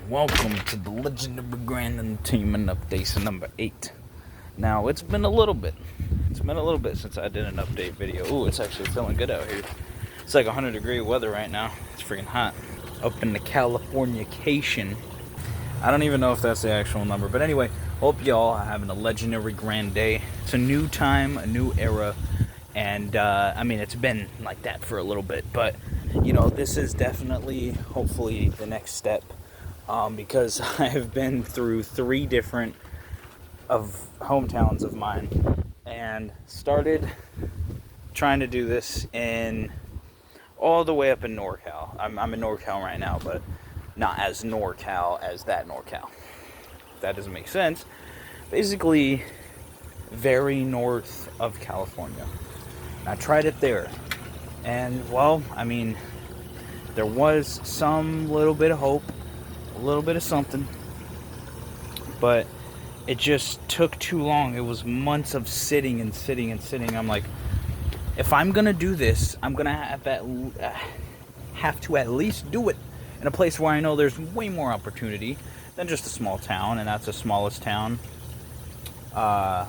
Welcome to the Legendary Grand Entertainment Updates number 8. Now, it's been a little bit since I did an update video. Ooh, it's actually feeling good out here. It's like 100-degree weather right now. It's freaking hot. Up in the Californication. I don't even know if that's the actual number. But anyway, hope y'all are having a legendary grand day. It's a new time, a new era. And, it's been like that for a little bit. But, this is definitely, hopefully, the next step. Because I have been through 3 different of hometowns of mine. And started trying to do this in all the way up in NorCal. I'm in NorCal right now, but not as NorCal as that NorCal. That doesn't make sense. Basically, very north of California. I tried it there. And, there was some little bit of hope. A little bit of something. But it just took too long. It was months of sitting and sitting and sitting. I'm like, if I'm going to do this, I'm going to have to at least do it in a place where I know there's way more opportunity than just a small town. And that's the smallest town out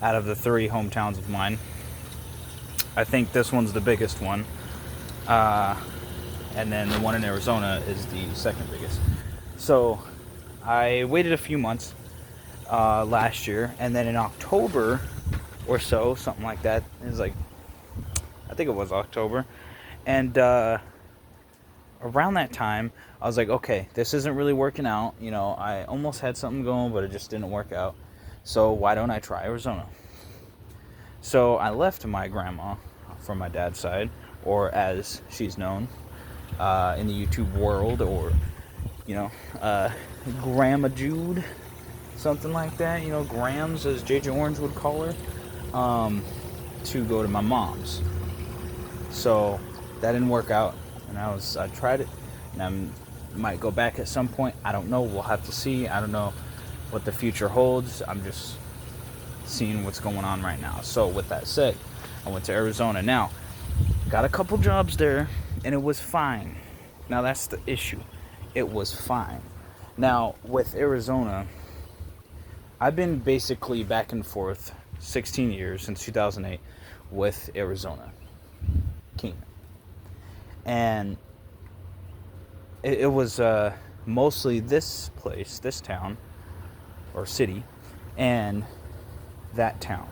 of the 3 hometowns of mine. I think this one's the biggest one. And then the one in Arizona is the second biggest. So I waited a few months last year. And then in October or so, something like that. It was like, I think it was October. And around that time, I was like, okay, this isn't really working out. I almost had something going, but it just didn't work out. So why don't I try Arizona? So I left my grandma from my dad's side, or as she's known in the YouTube world, or, Grandma Jude, something like that, Grams, as JJ Orange would call her, to go to my mom's. So that didn't work out, and I tried it, and I might go back at some point. I don't know. We'll have to see. I don't know what the future holds. I'm just seeing what's going on right now. So with that said, I went to Arizona. Now, got a couple jobs there, and it was fine. Now that's the issue. It was fine. Now with Arizona, I've been basically back and forth 16 years since 2008 with Arizona Kingdom, and it was mostly this place, this town or city, and that town.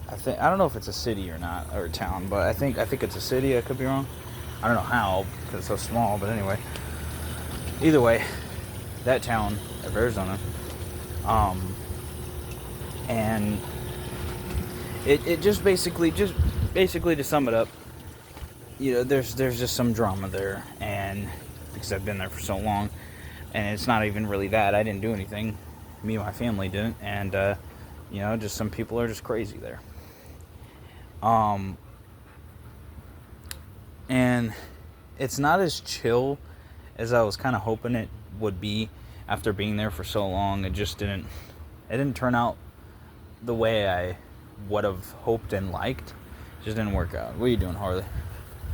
I don't know if it's a city or not, or a town, but I think it's a city. I could be wrong. I don't know how, because it's so small, but anyway. Either way, that town of Arizona, and it just basically to sum it up, there's just some drama there, and because I've been there for so long, and it's not even really that. I didn't do anything. Me and my family didn't, and just some people are just crazy there. And it's not as chill as I was kind of hoping it would be after being there for so long. It didn't turn out the way I would have hoped and liked. It just didn't work out. What are you doing, Harley?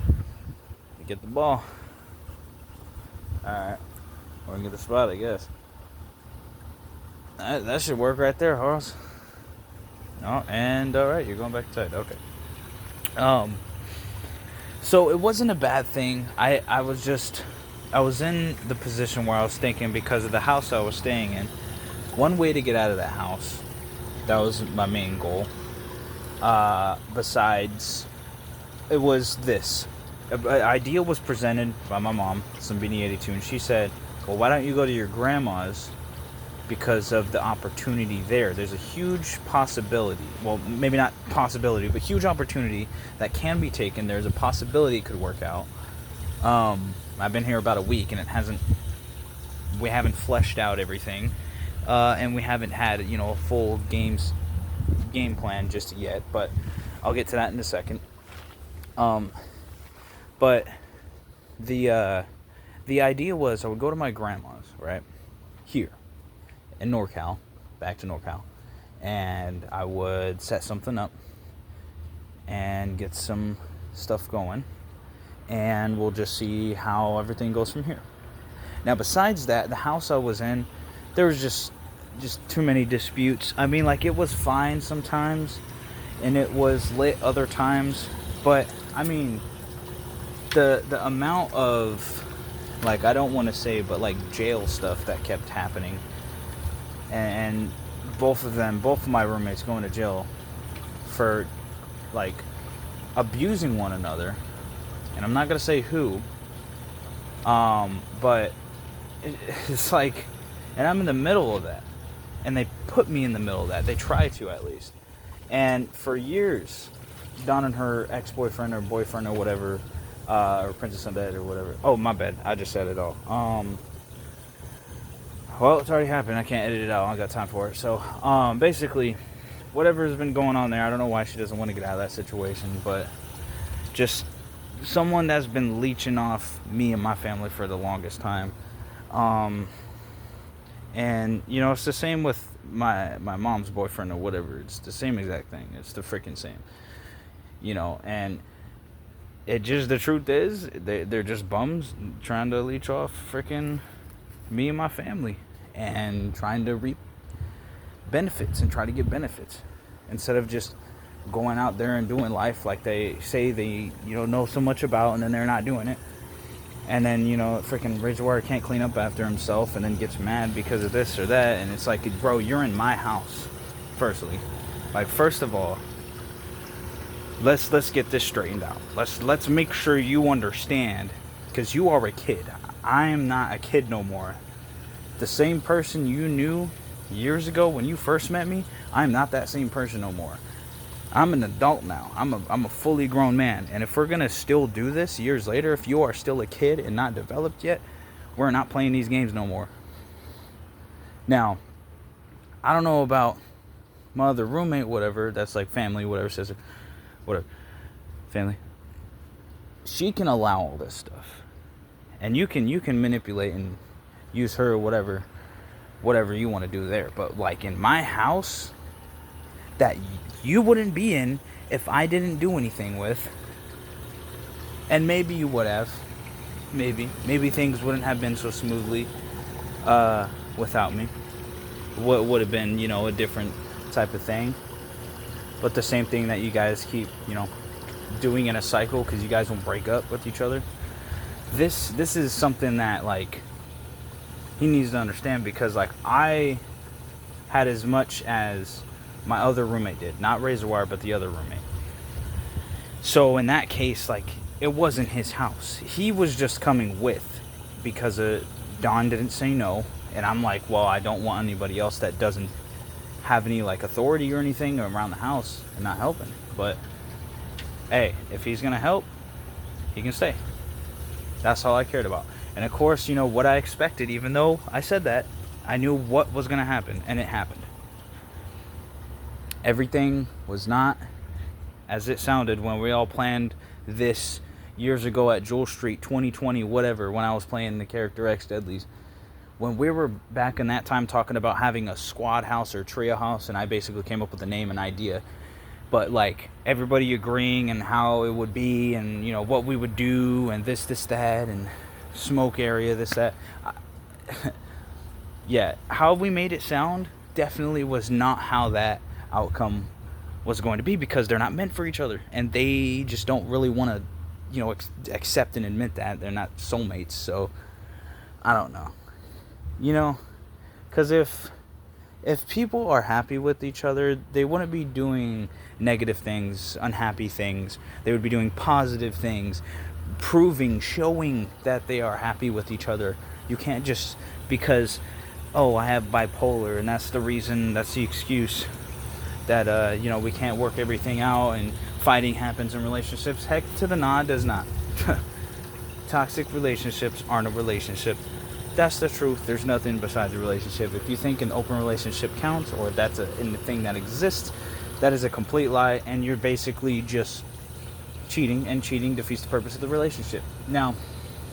You get the ball. Alright. We're gonna get the spot, I guess. That should work right there, Horace. Oh, and alright, you're going back tight. Okay. So it wasn't a bad thing. I was in the position where I was thinking, because of the house I was staying in, one way to get out of that house, that was my main goal. Besides, it was this. An idea was presented by my mom, Sambini82, and she said, well, why don't you go to your grandma's, because of the opportunity there. There's a huge possibility, well, maybe not possibility, but huge opportunity that can be taken. There's a possibility it could work out. I've been here about a week, and we haven't fleshed out everything, and we haven't had, a full game plan just yet, but I'll get to that in a second. But the idea was I would go to my grandma's, right, here in NorCal, back to NorCal, and I would set something up and get some stuff going, and we'll just see how everything goes from here. Now, besides that, the house I was in, there was just too many disputes. I mean, like, it was fine sometimes, and it was lit other times, but, I mean, the amount of, like, I don't want to say, but, like, jail stuff that kept happening, and both of my roommates going to jail for, like, abusing one another, and I'm not going to say who, but it's like, and I'm in the middle of that, and they put me in the middle of that. They try to, at least. And for years, Dawn and her ex-boyfriend or boyfriend or whatever, or Princess Undead or whatever. Oh, my bad. I just said it all. Well, it's already happened. I can't edit it out. I don't got time for it. So, basically, whatever has been going on there, I don't know why she doesn't want to get out of that situation, but just someone that's been leeching off me and my family for the longest time. And, you know, it's the same with my mom's boyfriend or whatever. It's the same exact thing. It's the freaking same. You know, and it just, the truth is, they're just bums trying to leech off freaking me and my family and trying to reap benefits and try to get benefits instead of just going out there and doing life like they say they, you know so much about, and then they're not doing it. And then, you know, freaking Ridgewire can't clean up after himself and then gets mad because of this or that. And it's like, bro, you're in my house, firstly. Like, first of all, let's get this straightened out. Let's make sure you understand, because you are a kid. I am not a kid no more. The same person you knew years ago when you first met me, I'm not that same person no more. I'm an adult now. I'm a fully grown man. And if we're going to still do this years later, if you are still a kid and not developed yet, we're not playing these games no more. Now, I don't know about my other roommate, whatever, that's like family, whatever, sister, whatever, family. She can allow all this stuff. And you can manipulate and use her, whatever you want to do there. But like in my house, that you wouldn't be in if I didn't do anything with, and maybe you would have, maybe things wouldn't have been so smoothly without me. What would have been, you know, a different type of thing, but the same thing that you guys keep, you know, doing in a cycle because you guys won't break up with each other. This is something that, like, he needs to understand, because like I had as much as my other roommate did, not Razorwire, but the other roommate. So in that case, like, it wasn't his house. He was just coming with, because Dawn didn't say no, and I'm like, well, I don't want anybody else that doesn't have any like authority or anything around the house and not helping. But hey, if he's gonna help, he can stay. That's all I cared about. And of course, you know what I expected, even though I said that, I knew what was gonna happen, and it happened. Everything was not as it sounded when we all planned this years ago at Jewel Street 2020, whatever, when I was playing the character X Deadlies. When we were back in that time talking about having a squad house or trio house, and I basically came up with the name and idea, but like everybody agreeing and how it would be, and you know what we would do, and this that, and smoke area, this that. Yeah, how we made it sound definitely was not how that outcome was going to be, because they're not meant for each other, and they just don't really want to, you know, accept and admit that they're not soulmates. So I don't know, you know, because if people are happy with each other, they wouldn't be doing negative things, unhappy things. They would be doing positive things, proving, showing that they are happy with each other. You can't just, because, oh, I have bipolar, and that's the reason, that's the excuse that, you know, we can't work everything out, and fighting happens in relationships. Heck to the nah, does not. Toxic relationships aren't a relationship. That's the truth. There's nothing besides a relationship. If you think an open relationship counts, or that's a thing that exists, that is a complete lie, and you're basically just cheating, and cheating defeats the purpose of the relationship. Now,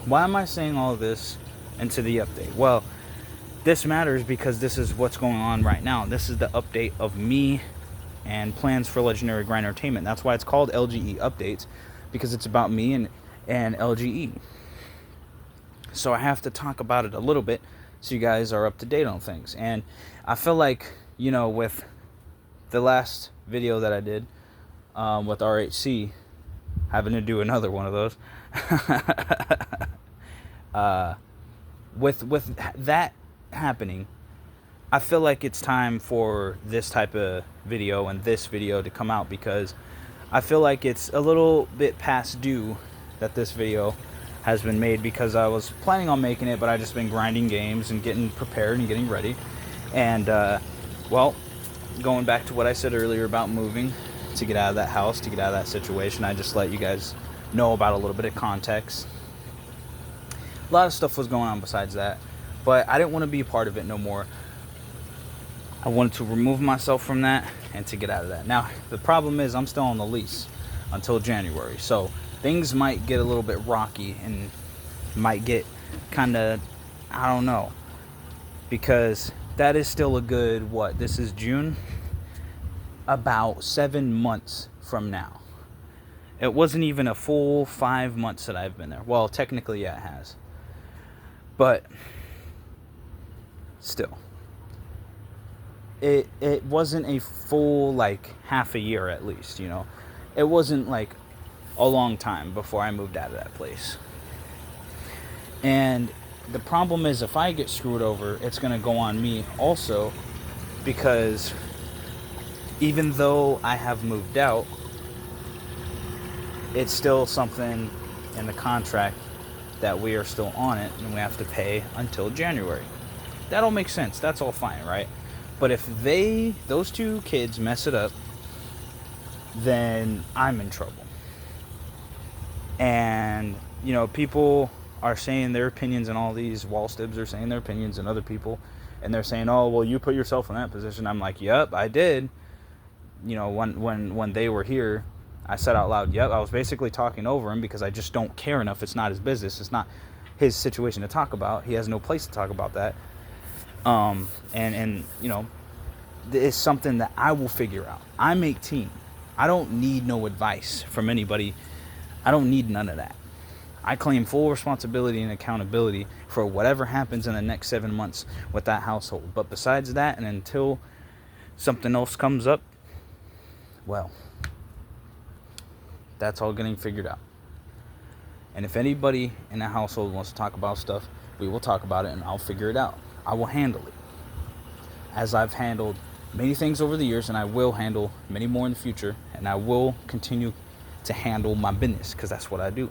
why am I saying all of this into the update? Well, this matters because this is what's going on right now. This is the update of me and plans for Legendary Grind Entertainment. That's why it's called LGE Updates, because it's about me, and and LGE. So I have to talk about it a little bit so you guys are up to date on things. And I feel like, with the last video that I did with RHC, having to do another one of those, with that happening, I feel like it's time for this type of video and this video to come out, because I feel like it's a little bit past due that this video has been made, because I was planning on making it, but I just been grinding games and getting prepared and getting ready. And well, going back to what I said earlier about moving to get out of that house, to get out of that situation, I just let you guys know about a little bit of context. A lot of stuff was going on besides that, but I didn't want to be a part of it no more. I wanted to remove myself from that and to get out of that. Now, the problem is I'm still on the lease until January, so things might get a little bit rocky and might get kind of, I don't know, because that is still a good, this is June, about 7 months from now. It wasn't even a full 5 months that I've been there. Well, technically, yeah, it has. But still, it wasn't a full, half a year at least, It wasn't, a long time before I moved out of that place. And the problem is, if I get screwed over, it's going to go on me also, because even though I have moved out, it's still something in the contract that we are still on it and we have to pay until January. That all makes sense. That's all fine, right? But if those two kids mess it up, then I'm in trouble. And, people are saying their opinions, and all these wall stibs are saying their opinions, and other people, and they're saying, oh, well, you put yourself in that position. I'm like, yep, I did. When they were here, I said out loud, yep, I was basically talking over him because I just don't care enough. It's not his business. It's not his situation to talk about. He has no place to talk about that. It's something that I will figure out. I'm 18. I don't need no advice from anybody. I don't need none of that. I claim full responsibility and accountability for whatever happens in the next 7 months with that household. But besides that, and until something else comes up, well, that's all getting figured out. And if anybody in the household wants to talk about stuff, we will talk about it and I'll figure it out. I will handle it, as I've handled many things over the years, and I will handle many more in the future, and I will continue to handle my business, because that's what I do.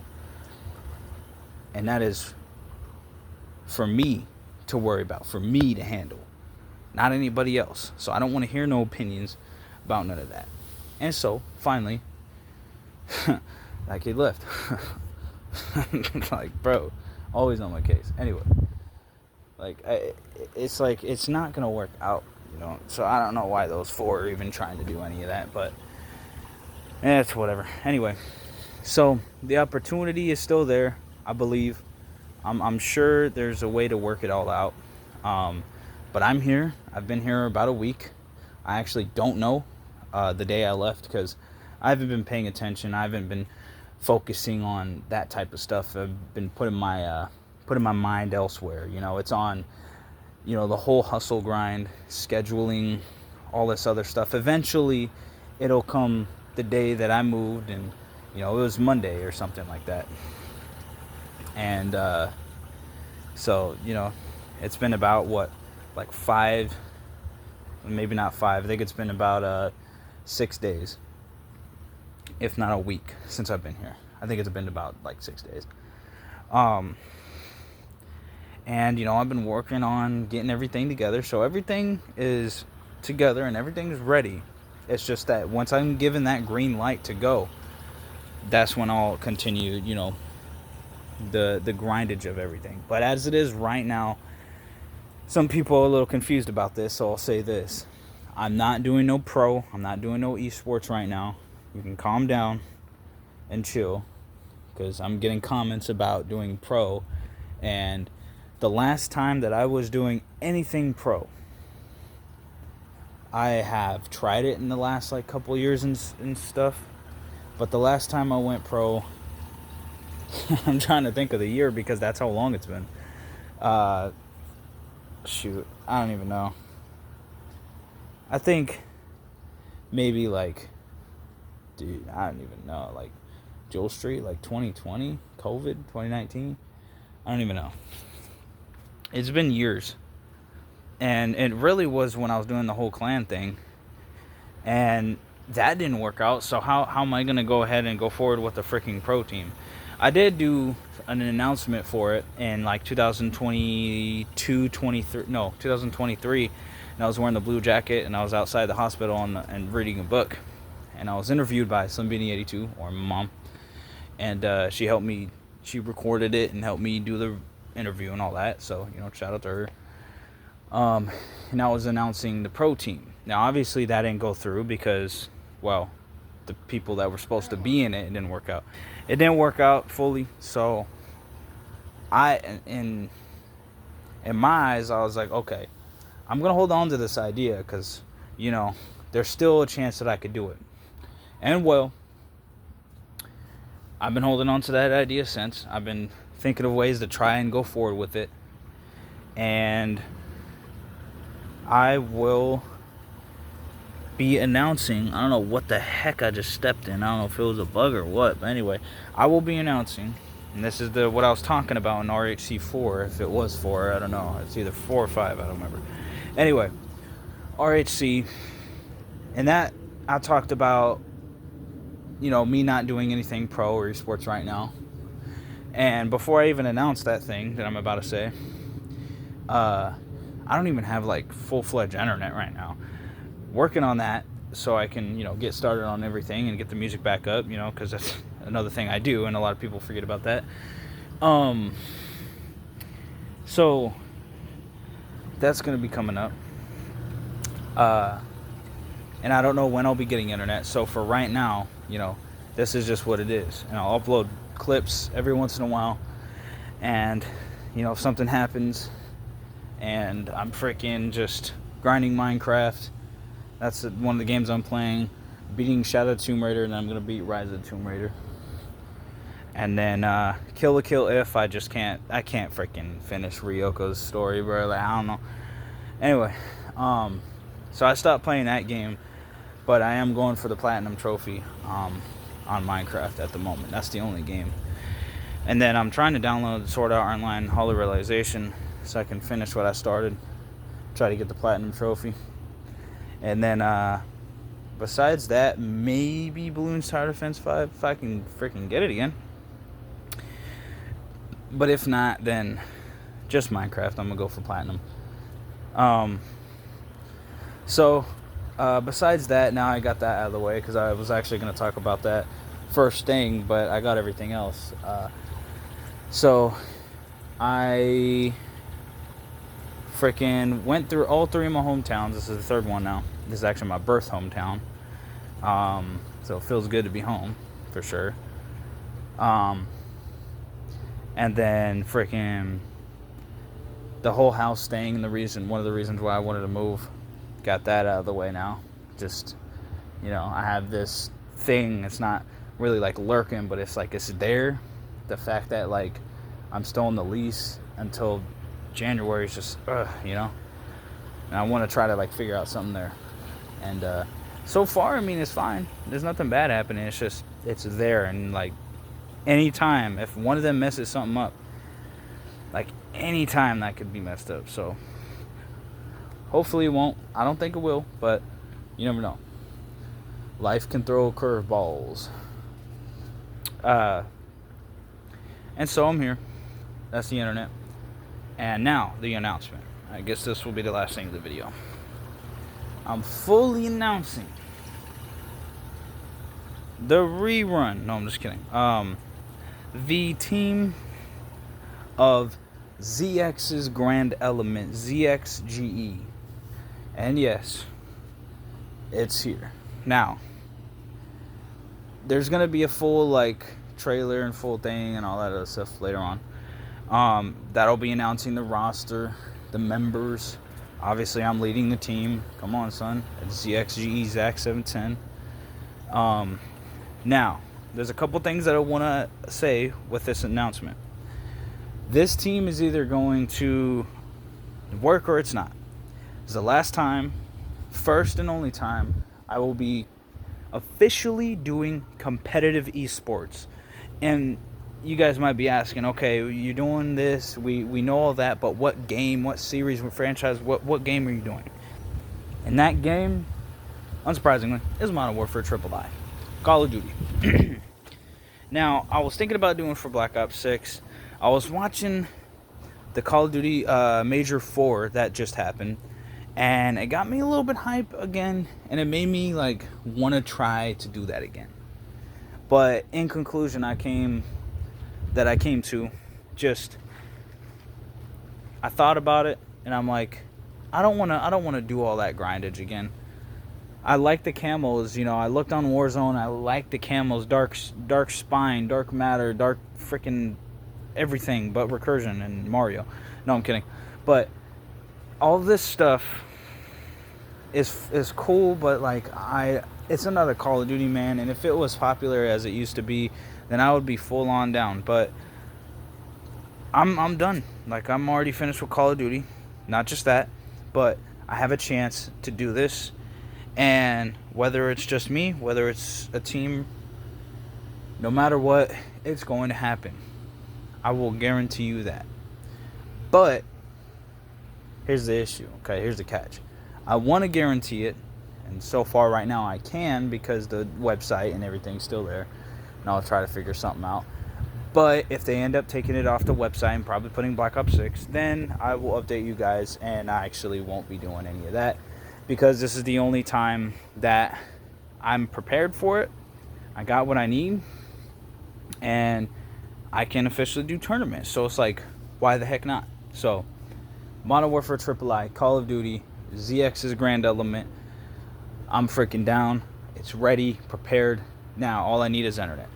And that is for me to worry about, for me to handle, not anybody else. So I don't want to hear no opinions about none of that. And so, finally, that kid left. Bro, always on my case. Anyway, it's not going to work out, So I don't know why those four are even trying to do any of that, but it's whatever. Anyway, so the opportunity is still there, I believe. I'm sure there's a way to work it all out. But I'm here. I've been here about a week. I actually don't know the day I left, because I haven't been paying attention. I haven't been focusing on that type of stuff. I've been putting my mind elsewhere. It's on, the whole hustle grind, scheduling, all this other stuff. Eventually, it'll come the day that I moved, and it was Monday or something like that. And so it's been about 5, maybe not 5. I think it's been about 6 days, if not a week, since I've been here. I think it's been about 6 days. And I've been working on getting everything together, so everything is together and everything's ready. It's just that once I'm given that green light to go, that's when I'll continue, the grindage of everything. But as it is right now, some people are a little confused about this, so I'll say this. I'm not doing no pro. I'm not doing no esports right now. You can calm down and chill, because I'm getting comments about doing pro. And the last time that I was doing anything pro, I have tried it in the last couple years and stuff. But the last time I went pro, I'm trying to think of the year because that's how long it's been. Shoot, I don't even know. I think maybe like, dude, I don't even know. Like, Jewel Street, like 2020, COVID, 2019. I don't even know. It's been years. And it really was when I was doing the whole clan thing. And that didn't work out. So how am I going to go ahead and go forward with the freaking pro team? I did do an announcement for it in like 2023. And I was wearing the blue jacket and I was outside the hospital and reading a book. And I was interviewed by Sunbeanie82, or my mom. And she helped me. She recorded it and helped me do the interview and all that. So, shout out to her. And I was announcing the pro team. Now, obviously, that didn't go through because, well, the people that were supposed to be in it didn't work out. It didn't work out fully. So, in my eyes, I was like, okay, I'm going to hold on to this idea because, there's still a chance that I could do it. And, well, I've been holding on to that idea since. I've been thinking of ways to try and go forward with it. And I will be announcing, I don't know what the heck I just stepped in. I don't know if it was a bug or what. But anyway, I will be announcing, and this is what I was talking about in RHC 4. If it was 4, I don't know. It's either 4 or 5, I don't remember. Anyway, RHC, and that I talked about, me not doing anything pro or esports right now. And before I even announced that thing that I'm about to say, I don't even have like full-fledged internet right now. Working on that so I can, get started on everything and get the music back up, because that's another thing I do, and a lot of people forget about that. So that's going to be coming up. And I don't know when I'll be getting internet. So for right now, this is just what it is. And I'll upload clips every once in a while. And, if something happens and I'm freaking just grinding Minecraft, that's one of the games I'm playing, beating Shadow Tomb Raider, and then I'm going to beat Rise of the Tomb Raider. And then Kill la Kill If I can't freaking finish Ryoko's story, bro. Like, I don't know. Anyway, so I stopped playing that game, but I am going for the Platinum Trophy on Minecraft at the moment. That's the only game. And then I'm trying to download Sword Art Online Holy Realization so I can finish what I started. Try to get the Platinum Trophy. And then, besides that, maybe Balloons Tower Defense 5, if I can freaking get it again. But if not, then just Minecraft. I'm going to go for Platinum. So, besides that, now I got that out of the way, because I was actually going to talk about that first thing, but I got everything else. So, I freaking went through all 3 of my hometowns. This is the 3rd one now. This is actually my birth hometown. So it feels good to be home, for sure. And then freaking the whole house thing, and one of the reasons why I wanted to move, got that out of the way now. Just, I have this thing. It's not really like lurking, but it's like it's there. The fact that like I'm still on the lease until January is just, and I want to try to like figure out something there. And so far, I mean, it's fine. There's nothing bad happening. It's just, it's there. And like anytime, if one of them messes something up, like anytime that could be messed up. So hopefully it won't. I don't think it will, but you never know. Life can throw curveballs. And so I'm here. That's the internet. And now, the announcement. I guess this will be the last thing of the video. I'm fully announcing the rerun. No, I'm just kidding. The team of ZX's Grand Element, ZXGE. And yes, it's here. Now, there's going to be a full, like, trailer and full thing and all that other stuff later on. That'll be announcing the roster, the members. Obviously, I'm leading the team. Come on, son. It's ZXGE Zach 710. Now, there's a couple things that I want to say with this announcement. This team is either going to work or it's not. It's the last time, first and only time, I will be officially doing competitive esports. And you guys might be asking, okay, you're doing this, we know all that, but what game, what series, what franchise, what game are you doing? And that game, unsurprisingly, is Modern Warfare III, Call of Duty. Now, I was thinking about doing for Black Ops 6. I was watching the Call of Duty Major 4 that just happened, and it got me a little bit hype again, and it made me like want to try to do that again. But in conclusion, I came to just, I thought about it, and I'm like, I don't want to do all that grindage again. I like the camos, you know. I looked on Warzone. I like the camos, dark spine, dark matter, dark freaking everything, but recursion and Mario. No, I'm kidding. But all this stuff is cool, but like it's another Call of Duty, man. And if it was popular as it used to be, then I would be full on down. But I'm done. Like, I'm already finished with Call of Duty. Not just that, but I have a chance to do this. And whether it's just me, whether it's a team, no matter what, it's going to happen. I will guarantee you that. But here's the issue, okay? Here's the catch. I want to guarantee it, and so far right now I can, because the website and everything's still there, and I'll try to figure something out. But if they end up taking it off the website and probably putting Black Ops 6, then I will update you guys, and I actually won't be doing any of that, because this is the only time that I'm prepared for it. I got what I need, and I can officially do tournaments. So it's like, why the heck not? So, Modern Warfare III, Call of Duty, ZX's Grand Element. I'm freaking down. It's ready, prepared. Now, all I need is internet.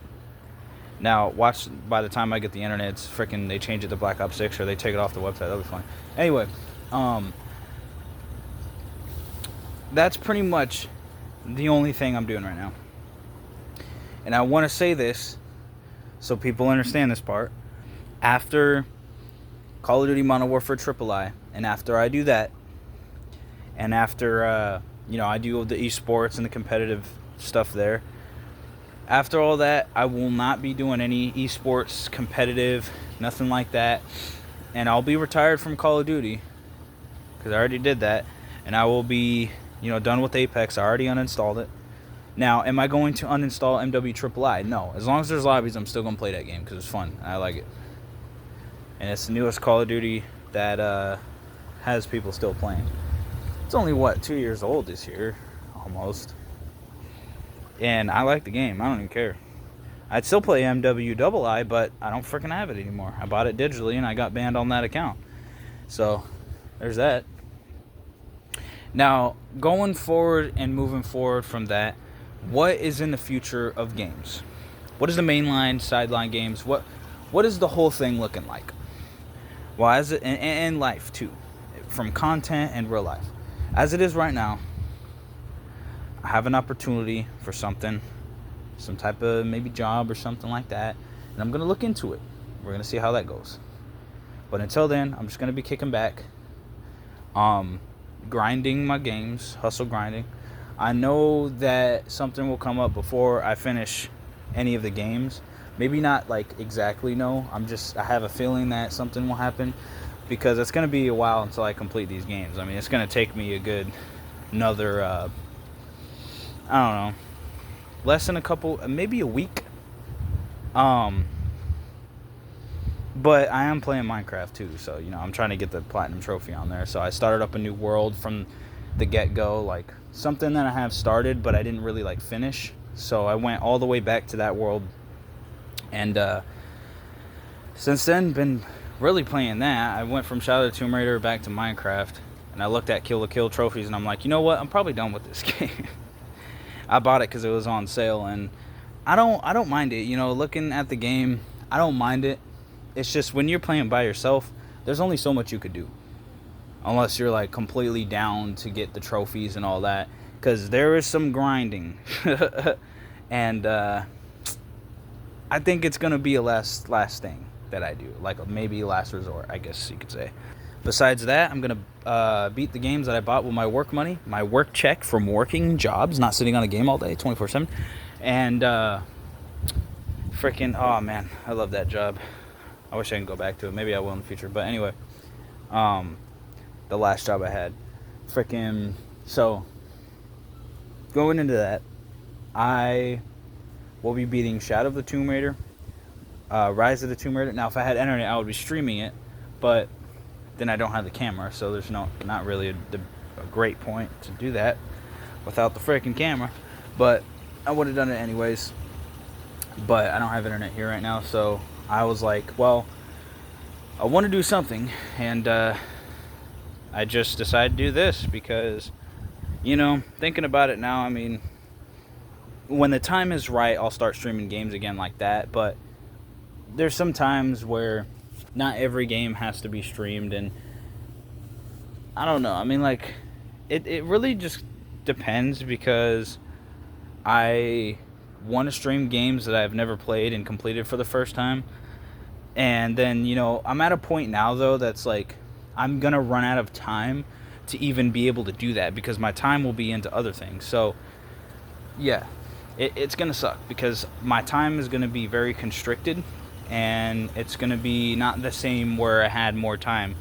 Now, watch, by the time I get the internet, it's freaking, they change it to Black Ops 6, or they take it off the website. That'll be fine. Anyway, that's pretty much the only thing I'm doing right now. And I want to say this so people understand this part. After Call of Duty Modern Warfare III, and after I do that, and after I do the esports and the competitive stuff there, after all that, I will not be doing any esports, competitive, nothing like that. And I'll be retired from Call of Duty, because I already did that. And I will be, done with Apex. I already uninstalled it. Now, am I going to uninstall MWIII? No. As long as there's lobbies, I'm still going to play that game, because it's fun. I like it. And it's the newest Call of Duty that has people still playing. It's only, 2 years old this year, almost. And I like the game. I don't even care. I'd still play MWII, but I don't freaking have it anymore. I bought it digitally, and I got banned on that account. So, there's that. Now, going forward and moving forward from that, what is in the future of games? What is the mainline, sideline games? What is the whole thing looking like? Well, as it, and life too, from content and real life. As it is right now, I have an opportunity for something, some type of maybe job or something like that, and I'm going to look into it. We're going to see how that goes. But until then, I'm just going to be kicking back, grinding my games, hustle grinding. I know that something will come up before I finish any of the games. Maybe not like exactly no. I have a feeling that something will happen, because it's going to be a while until I complete these games. I mean, it's going to take me another, I don't know, less than maybe a week. But I am playing Minecraft too, so, I'm trying to get the platinum trophy on there. So I started up a new world from the get-go, like something that I have started, but I didn't really like finish. So I went all the way back to that world. And since then, been really playing that. I went from Shadow of the Tomb Raider back to Minecraft, and I looked at Kill la Kill trophies, and I'm like, you know what? I'm probably done with this game. I bought it because it was on sale, and I don't mind it. Looking at the game, I don't mind it. It's just when you're playing by yourself, there's only so much you could do, unless you're like completely down to get the trophies and all that, because there is some grinding. And I think it's gonna be a last thing that I do, like maybe last resort, I guess you could say. Besides that, I'm gonna beat the games that I bought with my work money, my work check from working jobs, not sitting on a game all day, 24/7, and freaking, oh man, I love that job. I wish I could go back to it. Maybe I will in the future. But anyway, the last job I had, freaking. So going into that, I will be beating Shadow of the Tomb Raider, Rise of the Tomb Raider. Now, if I had internet, I would be streaming it, but then I don't have the camera, so there's not really a great point to do that without the freaking camera. But I would have done it anyways. But I don't have internet here right now, so I was like, well, I want to do something, and I just decided to do this because, thinking about it now, I mean, when the time is right, I'll start streaming games again like that, but there's some times where not every game has to be streamed, and I don't know, I mean, like, it really just depends, because I want to stream games that I've never played and completed for the first time. And then, I'm at a point now, though, that's like, I'm going to run out of time to even be able to do that, because my time will be into other things. So, yeah, it's going to suck, because my time is going to be very constricted, and it's going to be not the same where I had more time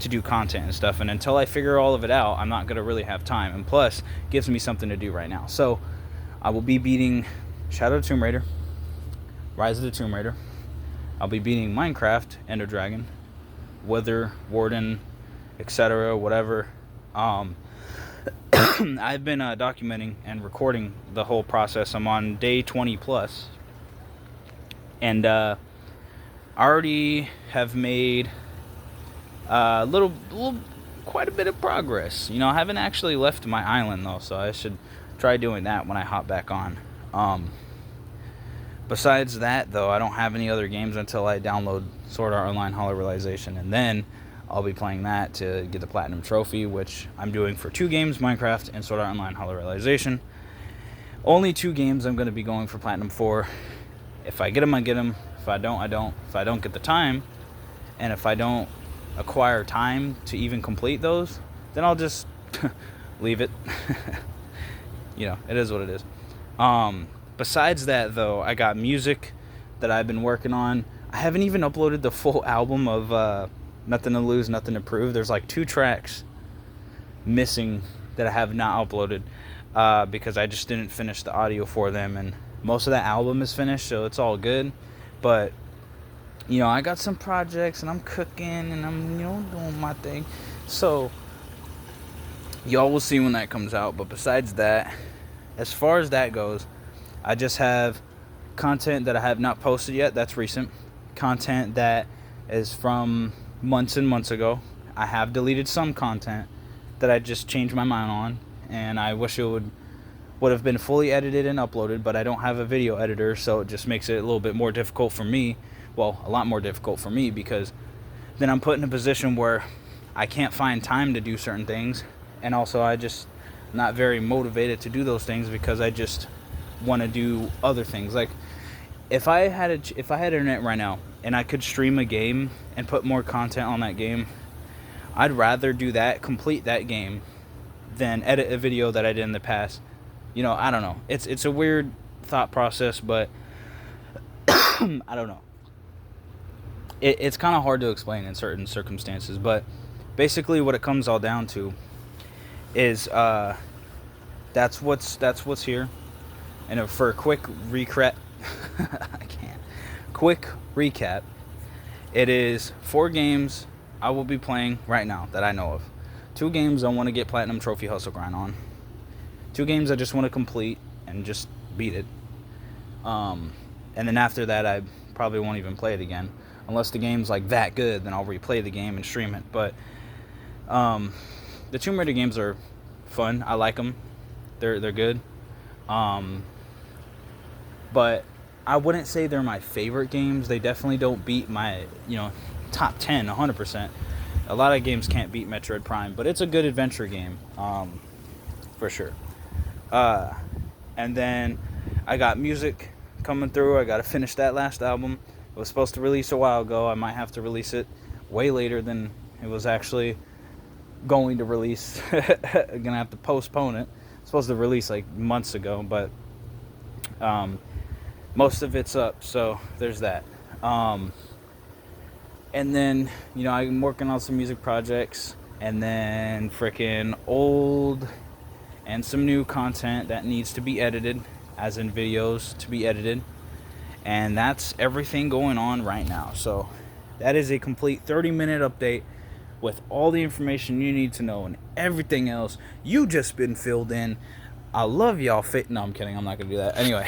to do content and stuff. And until I figure all of it out, I'm not going to really have time. And plus, it gives me something to do right now. So, I will be beating Shadow of the Tomb Raider, Rise of the Tomb Raider. I'll be beating Minecraft, Ender Dragon, Wither, Warden, etc., whatever. I've been documenting and recording the whole process. I'm on day 20 plus, and I already have made quite a bit of progress. I haven't actually left my island though, so I should try doing that when I hop back on. Besides that, though, I don't have any other games until I download Sword Art Online Hollow Realization, and then I'll be playing that to get the Platinum Trophy, which I'm doing for 2 games, Minecraft and Sword Art Online Hollow Realization. Only 2 games I'm going to be going for Platinum for. If I get them, I get them. If I don't, I don't. If I don't get the time, and if I don't acquire time to even complete those, then I'll just leave it. It is what it is. Besides that, though, I got music that I've been working on. I haven't even uploaded the full album of Nothing to Lose, Nothing to Prove. There's like 2 tracks missing that I have not uploaded because I just didn't finish the audio for them, and most of that album is finished, so it's all good. But I got some projects, and I'm cooking, and I'm doing my thing, so y'all will see when that comes out. But besides that, as far as that goes, I just have content that I have not posted yet. That's recent. Content that is from months and months ago. I have deleted some content that I just changed my mind on, and I wish it would have been fully edited and uploaded, but I don't have a video editor, so it just makes it a little bit more difficult for me. Well, a lot more difficult for me, because then I'm put in a position where I can't find time to do certain things, and also I just not very motivated to do those things because I just want to do other things. Like, if I had internet right now and I could stream a game and put more content on that game, I'd rather do that, complete that game, than edit a video that I did in the past. I don't know. It's a weird thought process, but I don't know. It's kind of hard to explain in certain circumstances, but basically what it comes all down to is that's what's here. And for a quick recap, quick recap, it is 4 games I will be playing right now that I know of. 2 games I want to get Platinum Trophy Hustle Grind on. 2 games I just want to complete and just beat it. And then after that, I probably won't even play it again. Unless the game's like that good, then I'll replay the game and stream it. But the Tomb Raider games are fun. I like them. They're good. But I wouldn't say they're my favorite games. They definitely don't beat my, top 10, 100%. A lot of games can't beat Metroid Prime, but it's a good adventure game, for sure. And then I got music coming through. I gotta finish that last album. It was supposed to release a while ago. I might have to release it way later than it was actually going to release. I'm gonna have to postpone it. It's supposed to release like months ago, but most of it's up, so there's that. And then, you know, I'm working on some music projects, and then freaking old and some new content that needs to be edited, as in videos to be edited. And that's everything going on right now. So that is a complete 30-minute update with all the information you need to know, and everything else you just been filled in. I love y'all. No, I'm kidding. I'm not gonna do that anyway.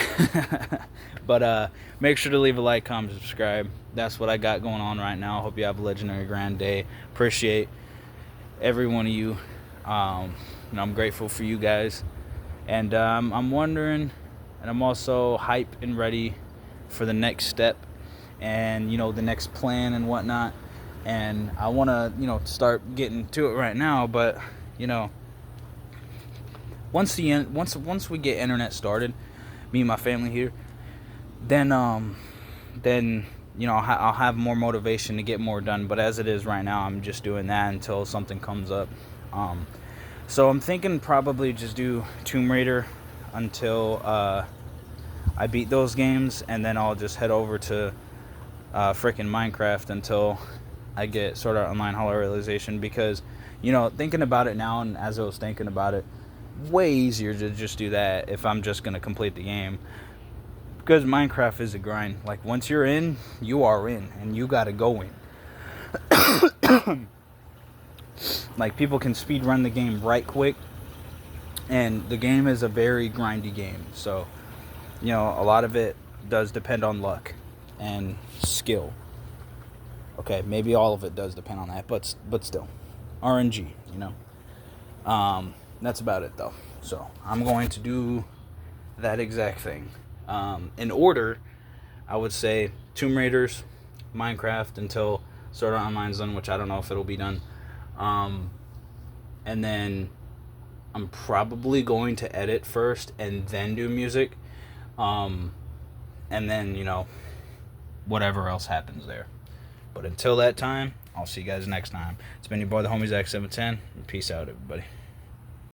But make sure to leave a like, comment, subscribe. That's what I got going on right now. Hope you have a legendary grand day. Appreciate every one of you. And I'm grateful for you guys. And I'm wondering, and I'm also hype and ready for the next step, and you know, the next plan and whatnot. And I want to, you know, start getting to it right now. But you know, once we get internet started, me and my family here, then you know, I'll have more motivation to get more done. But as it is right now, I'm just doing that until something comes up. So I'm thinking probably just do Tomb Raider until I beat those games, and then I'll just head over to freaking Minecraft until I get Sword Art Online Hollow Realization. Because, you know, thinking about it now, and as I was thinking about it, way easier to just do that if I'm just going to complete the game. Because Minecraft is a grind. Like, once you're in, you are in, and you got to go in. Like, people can speed run the game right quick, and the game is a very grindy game. So, you know, a lot of it does depend on luck and skill. Okay, maybe all of it does depend on that, but still, RNG, you know. That's about it, though. So I'm going to do that exact thing. In order, I would say Tomb Raiders, Minecraft until Sword Art Online's done, which I don't know if it'll be done. And then I'm probably going to edit first and then do music. And then, you know, whatever else happens there. But until that time, I'll see you guys next time. It's been your boy, the homie ZXinfinite. Peace out, everybody.